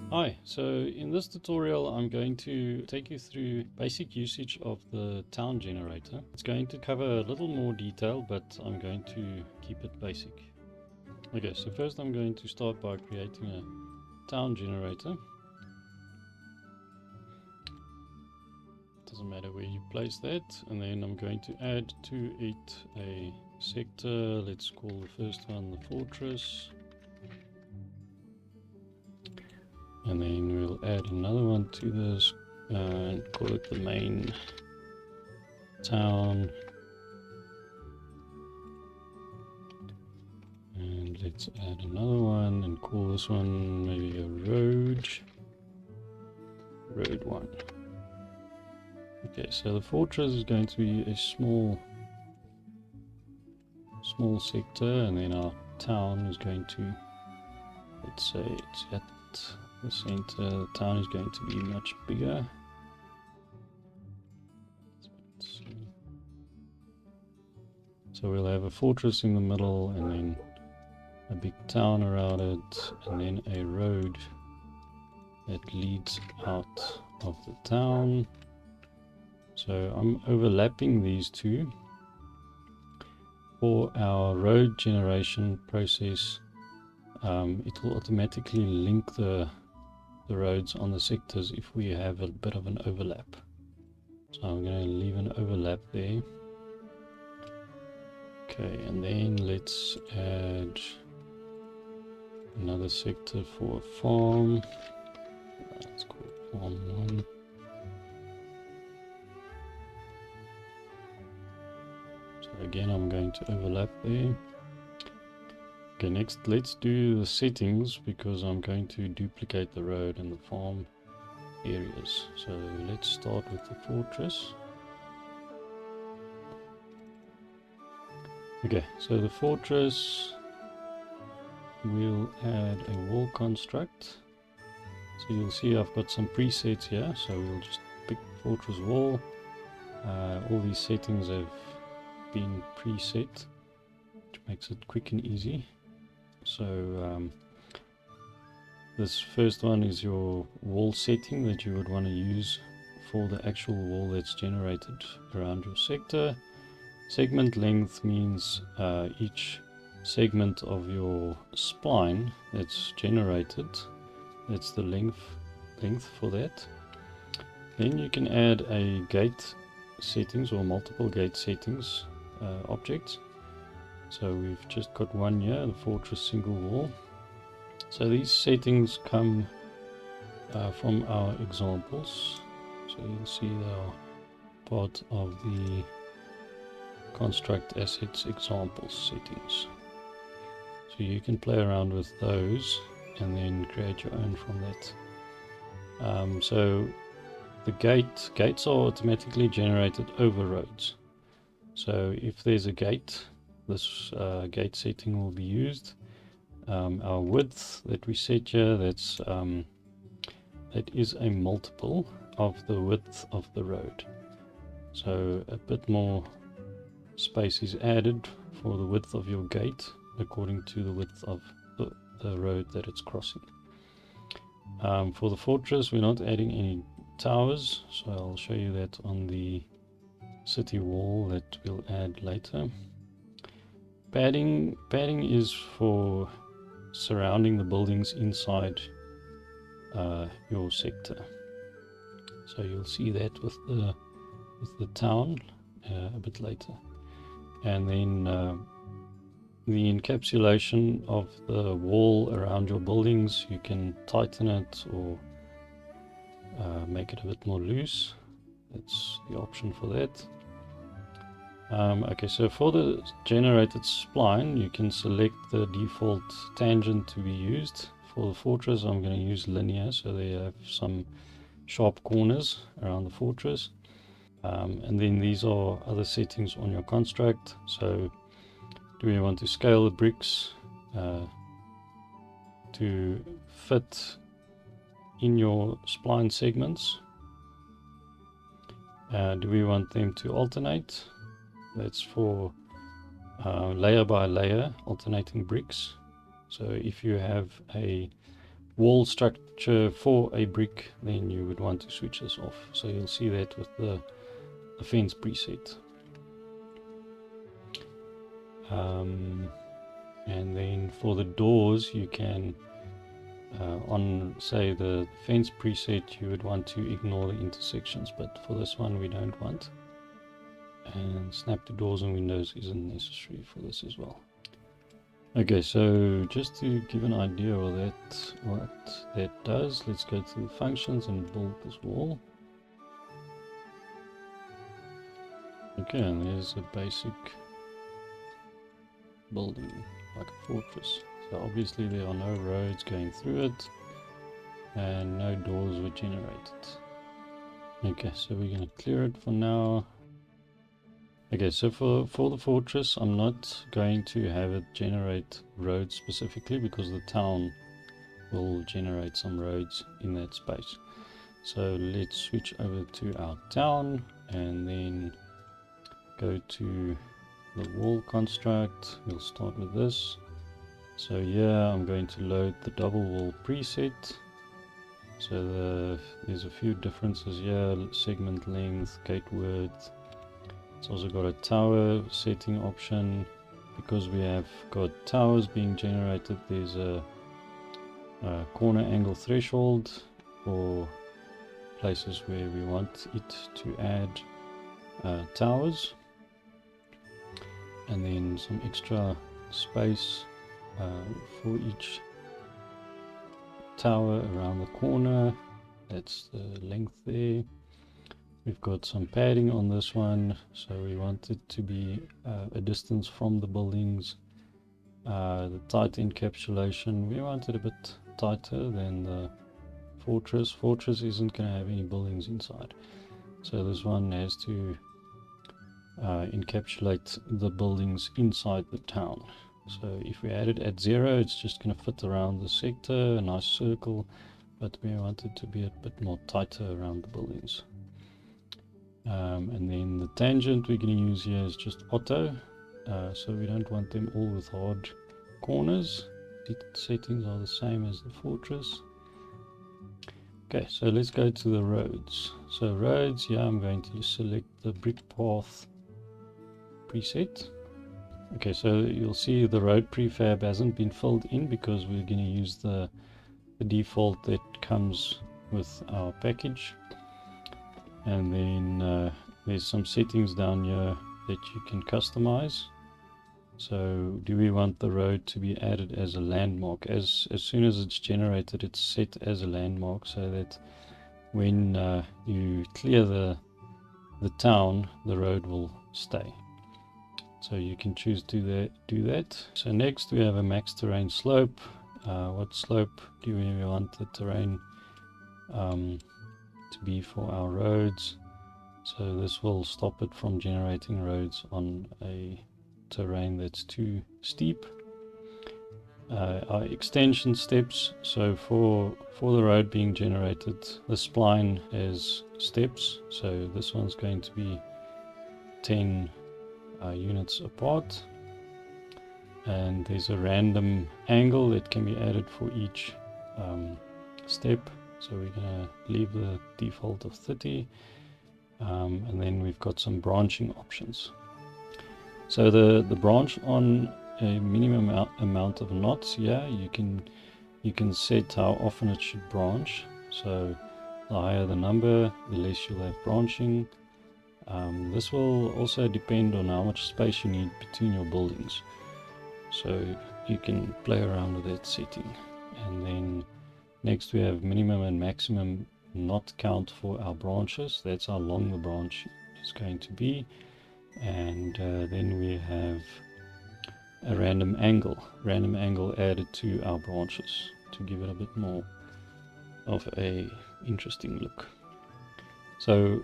Hi, so in this tutorial I'm going to take you through basic usage of the town generator. It's going to cover a little more detail, but I'm going to keep it basic. Okay, so first I'm going to start by creating a town generator. Doesn't matter where you place that, and then I'm going to add to it a sector. Let's call the first one the fortress. And then we'll add another one to this and call it the main town. And let's add another one and call this one maybe a road 1. Okay, so the fortress is going to be a small sector, and then our town is going to, let's say it's at the center. The town is going to be much bigger. So we'll have a fortress in the middle, and then a big town around it, and then a road that leads out of the town. So I'm overlapping these two. For our road generation process, it will automatically link the roads on the sectors if we have a bit of an overlap. So I'm going to leave an overlap there. Okay, and then let's add another sector for a farm. Let's call it farm 1. So again, I'm going to overlap there. Okay, next let's do the settings, because I'm going to duplicate the road and the farm areas. So let's start with the fortress. Okay, so the fortress, we'll add a wall construct. So you'll see I've got some presets here, so we'll just pick fortress wall. All these settings have been preset, which makes it quick and easy. So this first one is your wall setting that you would want to use for the actual wall that's generated around your sector. Segment length means each segment of your spline that's generated, that's the length for that. Then you can add a gate settings or multiple gate settings objects. So we've just got one here, the fortress single wall. So these settings come from our examples. So you'll see they are part of the construct assets examples settings. So you can play around with those and then create your own from that. So the gates are automatically generated over roads. So if there's a gate, this gate setting will be used. Our width that we set here, that is a multiple of the width of the road. So a bit more space is added for the width of your gate according to the width of the road that it's crossing. For the fortress, we're not adding any towers, so I'll show you that on the city wall that we'll add later. Padding is for surrounding the buildings inside your sector. So you'll see that with the town a bit later. And then the encapsulation of the wall around your buildings, you can tighten it or make it a bit more loose. That's the option for that. Okay, so for the generated spline, you can select the default tangent to be used. For the fortress, I'm going to use linear, so they have some sharp corners around the fortress. And then these are other settings on your construct. So do we want to scale the bricks to fit in your spline segments? Do we want them to alternate? That's for layer by layer alternating bricks. So if you have a wall structure for a brick, then you would want to switch this off. So you'll see that with the fence preset. And then for the doors, you can on say the fence preset, you would want to ignore the intersections, but for this one we don't want. And snap to doors and windows isn't necessary for this as well. Okay, so just to give an idea of that, what that does, let's go to the functions and build this wall. Okay, and there's a basic building, like a fortress. So obviously there are no roads going through it, and no doors were generated. Okay, so we're going to clear it for now. Okay, so for the fortress, I'm not going to have it generate roads specifically, because the town will generate some roads in that space. So let's switch over to our town and then go to the wall construct. We'll start with this. So here I'm going to load the double wall preset. So there's a few differences here: segment length, gate width. It's also got a tower setting option. Because we have got towers being generated, there's a corner angle threshold for places where we want it to add towers, and then some extra space for each tower around the corner. That's the length there. We've got some padding on this one, so we want it to be a distance from the buildings. The tight encapsulation, we want it a bit tighter than the fortress. Fortress isn't going to have any buildings inside, so this one has to encapsulate the buildings inside the town. So if we add it at 0, it's just going to fit around the sector, a nice circle, but we want it to be a bit more tighter around the buildings. And then the tangent we're going to use here is just auto, so we don't want them all with hard corners. The settings are the same as the fortress. Okay, so let's go to the roads. So roads, here I'm going to select the brick path preset. Okay, so you'll see the road prefab hasn't been filled in because we're going to use the default that comes with our package. And then there's some settings down here that you can customize. So do we want the road to be added as a landmark? As soon as it's generated, it's set as a landmark, so that when you clear the town, the road will stay. So you can choose to do that. So next we have a max terrain slope. What slope do we want the terrain to be for our roads? So this will stop it from generating roads on a terrain that's too steep. Our extension steps, so for the road being generated, the spline has steps, so this one's going to be 10 units apart, and there's a random angle that can be added for each step. So we're going to leave the default of 30, and then we've got some branching options. So the branch on a minimum amount of knots here, you can set how often it should branch. So the higher the number, the less you'll have branching. This will also depend on how much space you need between your buildings, so you can play around with that setting. And then next we have minimum and maximum knot count for our branches. That's how long the branch is going to be. And then we have a random angle added to our branches to give it a bit more of a interesting look. So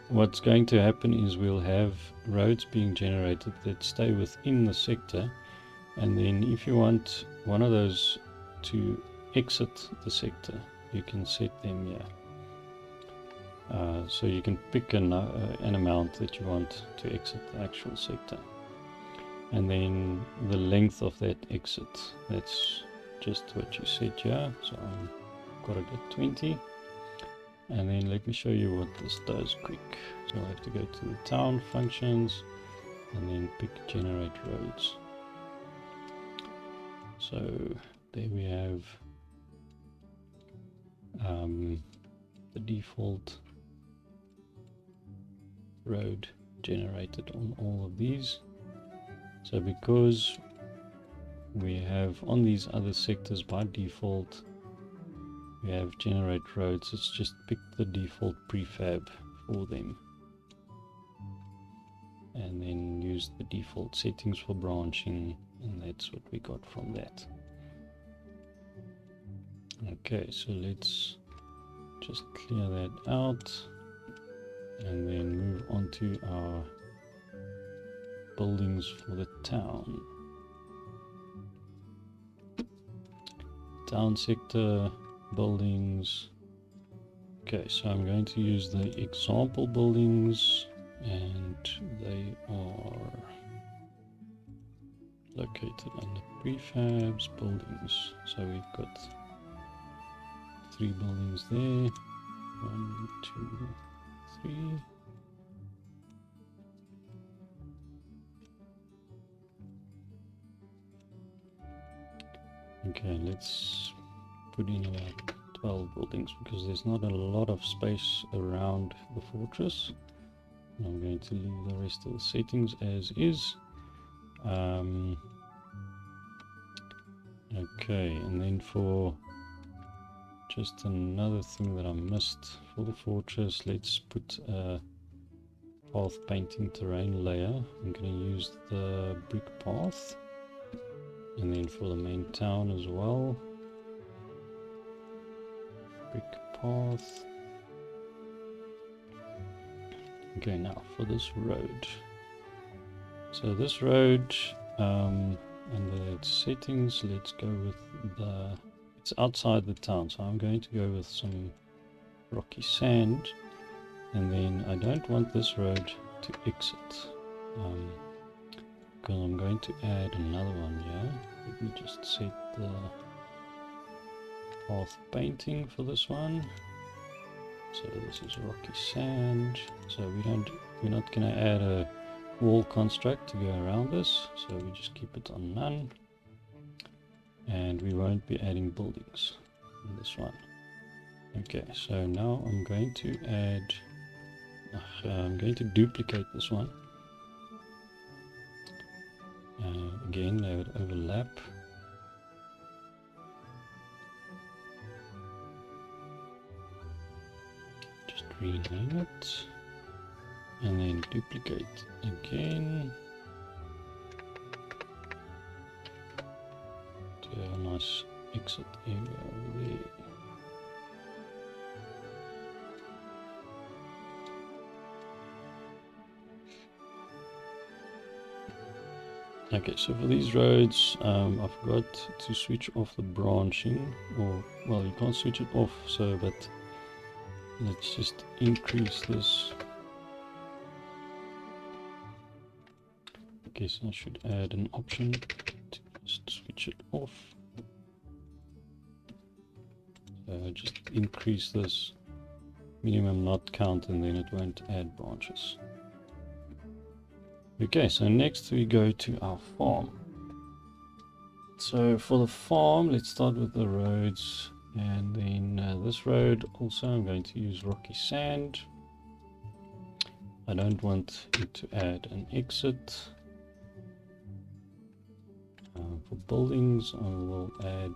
what's going to happen is we'll have roads being generated that stay within the sector, and then if you want one of those to exit the sector, you can set them here. So you can pick an amount that you want to exit the actual sector, and then the length of that exit, that's just what you set here. So I'm got it at 20. And then let me show you what this does quick. So I have to go to the town functions and then pick generate roads. So there we have the default road generated on all of these. So because we have on these other sectors by default we have generate roads, it's just pick the default prefab for them and then use the default settings for branching, and that's what we got from that. Okay, so let's just clear that out and then move on to our buildings for the town. Town sector buildings. Okay, so I'm going to use the example buildings, and they are located under prefabs buildings. So we've got 3 buildings there. 1, 2, 3. Okay, let's put in about 12 buildings because there's not a lot of space around the fortress. I'm going to leave the rest of the settings as is. Okay, and then for just another thing that I missed for the fortress, let's put a path painting terrain layer. I'm going to use the brick path, and then for the main town as well, brick path. Okay, now for this road. So this road, under its settings, let's go with it's outside the town, so I'm going to go with some rocky sand, and then I don't want this road to exit, because I'm going to add another one here. Let me just set the path painting for this one. So this is rocky sand, so we're not going to add a wall construct to go around this, so we just keep it on none, and we won't be adding buildings in this one. Okay, so now I'm going to add I'm going to duplicate this one. Again, they would overlap. Just rename it and then duplicate again to have a nice exit area over there. Okay, so for these roads, I forgot to switch off the branching, or, well, you can't switch it off, so, but let's just increase this. Okay, so I should add an option to just switch it off. So just increase this minimum not count, and then it won't add branches. Okay, so next we go to our farm. So for the farm, let's start with the roads, and then this road also I'm going to use rocky sand. I don't want it to add an exit. For buildings, I will add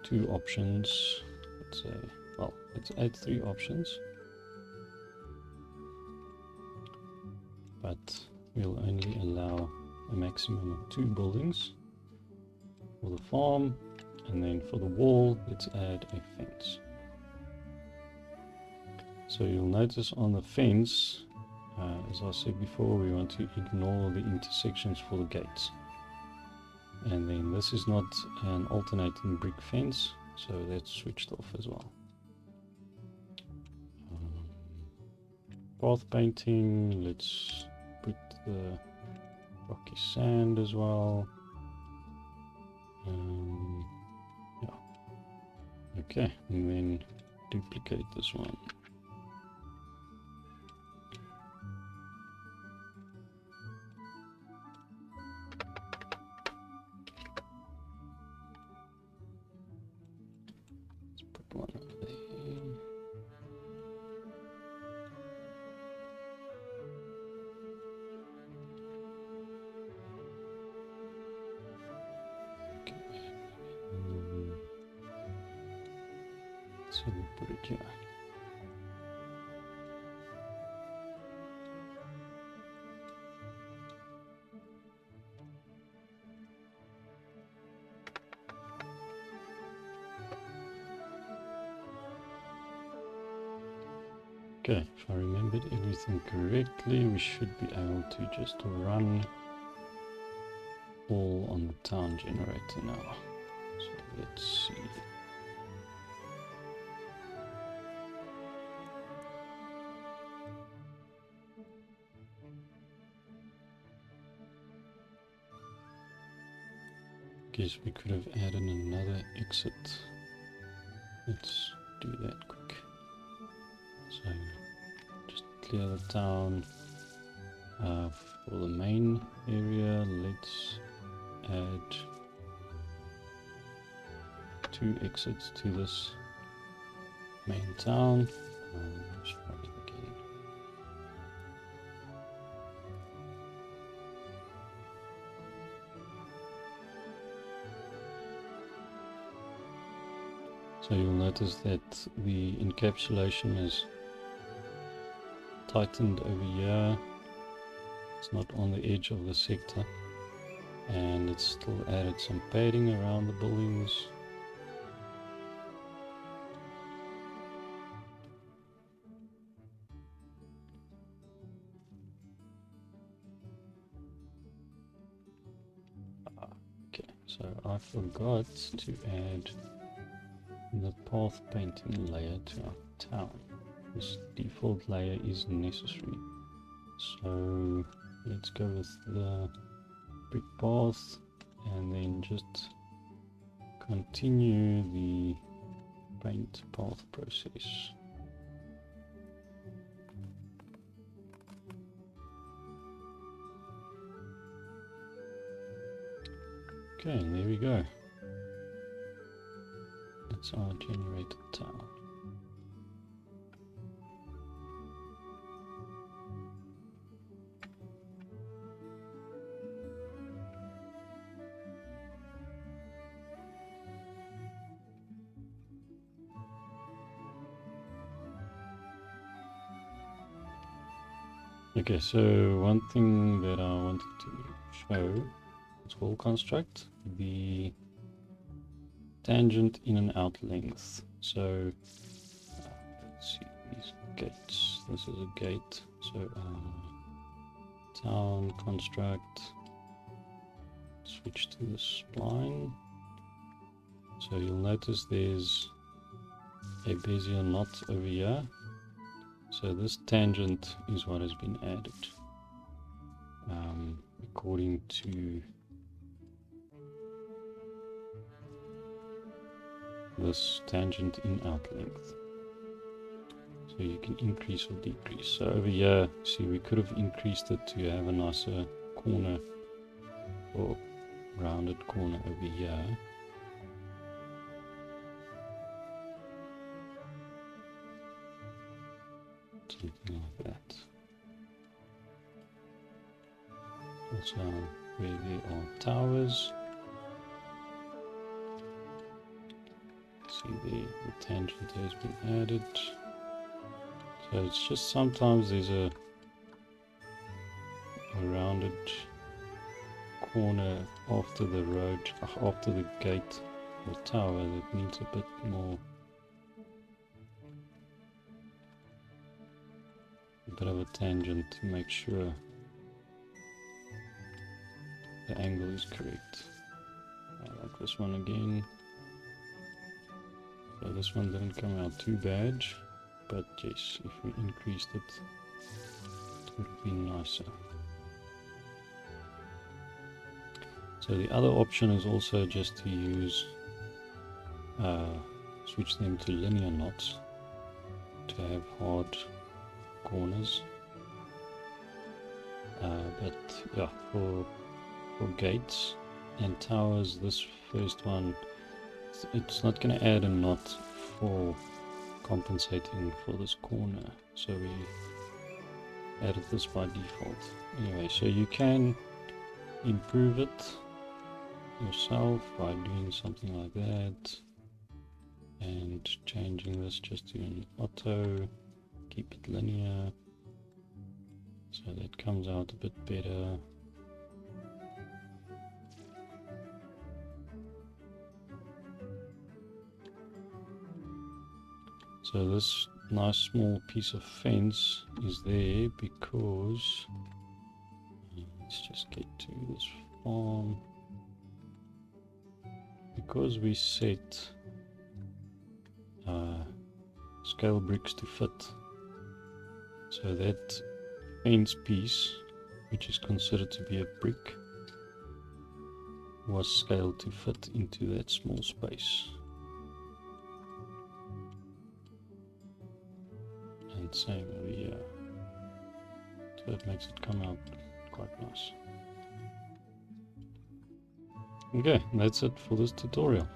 2 options. Let's say, well, let's add 3 options, but we'll only allow a maximum of 2 buildings for the farm, and then for the wall, let's add a fence. So you'll notice on the fence, as I said before, we want to ignore the intersections for the gates. And then this is not an alternating brick fence, so that's switched off as well. Path painting, let's put the rocky sand as well. Yeah. Okay, and then duplicate this one. Let's put one over there. So we put it here. Okay, if I remembered everything correctly, we should be able to just run all on the town generator now. So let's see. Guess we could have added another exit. Let's do that quick. So just clear the town for the main area. Let's add 2 exits to this main town. Let's try it again. So you'll notice that the encapsulation is tightened over here. It's not on the edge of the sector, and it's still added some padding around the buildings. Okay, so I forgot to add the path painting layer to our town. This default layer is necessary. So let's go with the brick path and then just continue the paint path process. Okay, and there we go. That's our generated town. Okay, so one thing that I wanted to show, it's wall construct, the tangent in and out length. So let's see these gates. This is a gate. So town construct, switch to the spline. So you'll notice there's a Bezier knot over here. So this tangent is what has been added according to this tangent in out length. So you can increase or decrease. So over here, see, we could have increased it to have a nicer corner or rounded corner over here. Something like that. Also where there are towers. See there, the tangent has been added. So it's just sometimes there's a rounded corner after the road, after the gate or tower that needs a bit more, a bit of a tangent to make sure the angle is correct. I like this one again. So this one didn't come out too bad, but yes, if we increased it, it would have been nicer. So the other option is also just to use switch them to linear knots to have hard corners. But yeah, for gates and towers, this first one, it's not going to add a knot for compensating for this corner, so we added this by default. Anyway, so you can improve it yourself by doing something like that and changing this just to an auto, keep it linear so that comes out a bit better. So this nice small piece of fence is there because, let's just get to this farm, because we set scale bricks to fit, so that fence piece, which is considered to be a brick, was scaled to fit into that small space. And same over here, so it makes it come out quite nice. Okay, that's it for this tutorial.